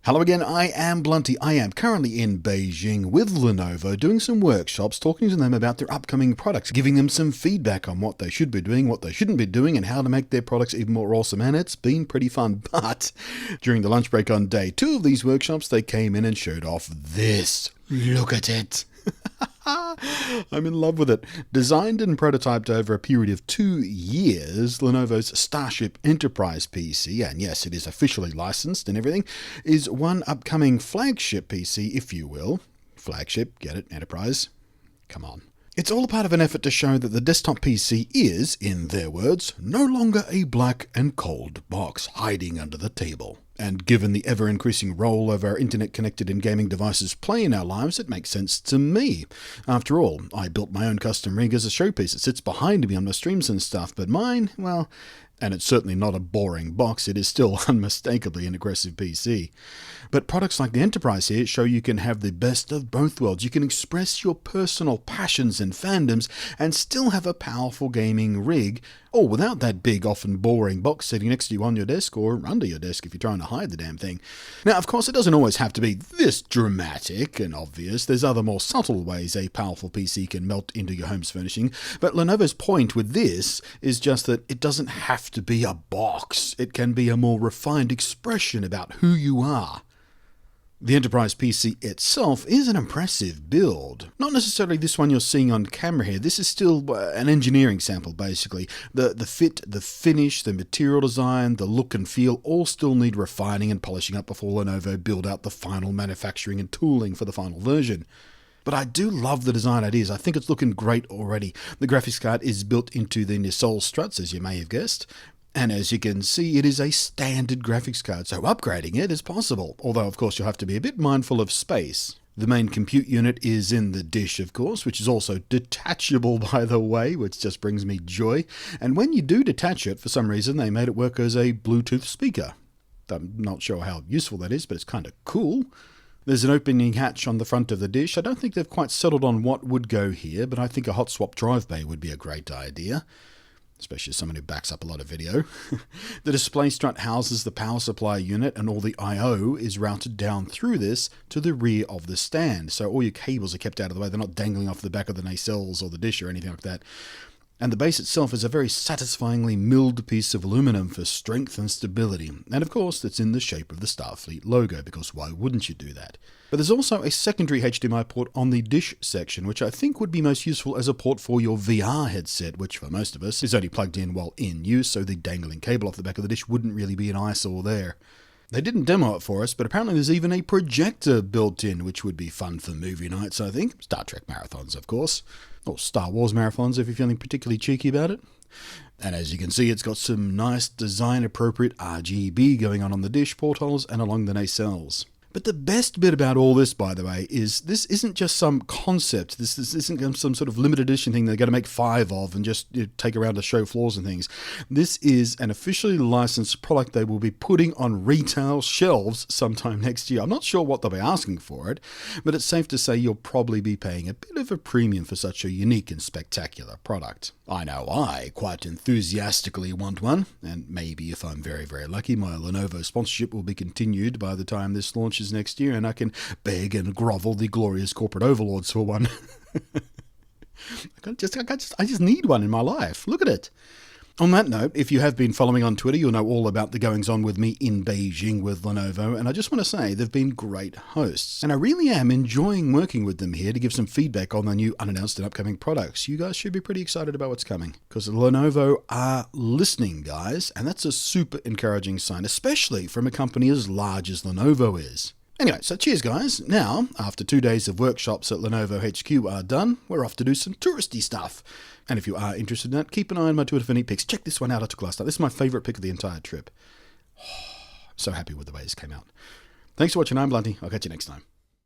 Hello again, I am Blunty. I am currently in Beijing with Lenovo doing some workshops, talking to them about their upcoming products, giving them some feedback on what they should be doing, what they shouldn't be doing, and how to make their products even more awesome. And it's been pretty fun. But during the lunch break on day 2 of these workshops, they came in and showed off this. Look at it. I'm in love with it. Designed and prototyped over a period of 2 years, Lenovo's Starship Enterprise PC, and yes, it is officially licensed and everything, is one upcoming flagship PC, if you will. Flagship, get it? Enterprise? Come on. It's all a part of an effort to show that the desktop PC is, in their words, no longer a black and cold box hiding under the table. And given the ever-increasing role of our internet-connected and gaming devices play in our lives, it makes sense to me. After all, I built my own custom rig as a showpiece. It sits behind me on my streams and stuff, but mine, well, and it's certainly not a boring box, it is still unmistakably an aggressive PC. But products like the Enterprise here show you can have the best of both worlds. You can express your personal passions and fandoms and still have a powerful gaming rig, all without that big, often boring box sitting next to you on your desk or under your desk if you're trying to hide the damn thing. Now, of course, it doesn't always have to be this dramatic and obvious. There's other more subtle ways a powerful PC can melt into your home's furnishing. But Lenovo's point with this is just that it doesn't have to be a box. It can be a more refined expression about who you are. The Enterprise PC itself is an impressive build. Not necessarily this one you're seeing on camera here. This is still an engineering sample, basically. The fit, the finish, the material design, the look and feel all still need refining and polishing up before Lenovo build out the final manufacturing and tooling for the final version. But I do love the design ideas. I think it's looking great already. The graphics card is built into the Nacelle struts, as you may have guessed. And as you can see, it is a standard graphics card, so upgrading it is possible, although of course you'll have to be a bit mindful of space. The main compute unit is in the dish, of course, which is also detachable, by the way, which just brings me joy. And when you do detach it, for some reason, they made it work as a Bluetooth speaker. I'm not sure how useful that is, but it's kind of cool. There's an opening hatch on the front of the dish. I don't think they've quite settled on what would go here, but I think a hot swap drive bay would be a great idea. Especially as someone who backs up a lot of video. The display strut houses the power supply unit, and all the I/O is routed down through this to the rear of the stand. So all your cables are kept out of the way. They're not dangling off the back of the nacelles or the dish or anything like that. And the base itself is a very satisfyingly milled piece of aluminum for strength and stability. And of course, it's in the shape of the Starfleet logo, because why wouldn't you do that? But there's also a secondary HDMI port on the dish section, which I think would be most useful as a port for your VR headset, which for most of us is only plugged in while in use, so the dangling cable off the back of the dish wouldn't really be an eyesore there. They didn't demo it for us, but apparently there's even a projector built in, which would be fun for movie nights, I think. Star Trek marathons, of course. Or Star Wars marathons if you're feeling particularly cheeky about it. And as you can see, it's got some nice design-appropriate RGB going on the dish portholes and along the nacelles. But the best bit about all this, by the way, is this isn't just some concept. This isn't some sort of limited edition thing they're going to make 5 of and just take around to show floors and things. This is an officially licensed product they will be putting on retail shelves sometime next year. I'm not sure what they'll be asking for it, but it's safe to say you'll probably be paying a bit of a premium for such a unique and spectacular product. I know I quite enthusiastically want one, and maybe if I'm very, very lucky, my Lenovo sponsorship will be continued by the time this launches next year, and I can beg and grovel the glorious corporate overlords for one. I just need one in my life. Look at it. On that note, if you have been following on Twitter, you'll know all about the goings-on with me in Beijing with Lenovo, and I just want to say they've been great hosts, and I really am enjoying working with them here to give some feedback on the new unannounced and upcoming products. You guys should be pretty excited about what's coming, because Lenovo are listening, guys, and that's a super encouraging sign, especially from a company as large as Lenovo is. Anyway, so cheers guys. Now, after 2 days of workshops at Lenovo HQ are done, we're off to do some touristy stuff. And if you are interested in that, keep an eye on my Twitter for neat pics. Check this one out I took last night. This is my favourite pic of the entire trip. So happy with the way this came out. Thanks for watching. I'm Blunty. I'll catch you next time.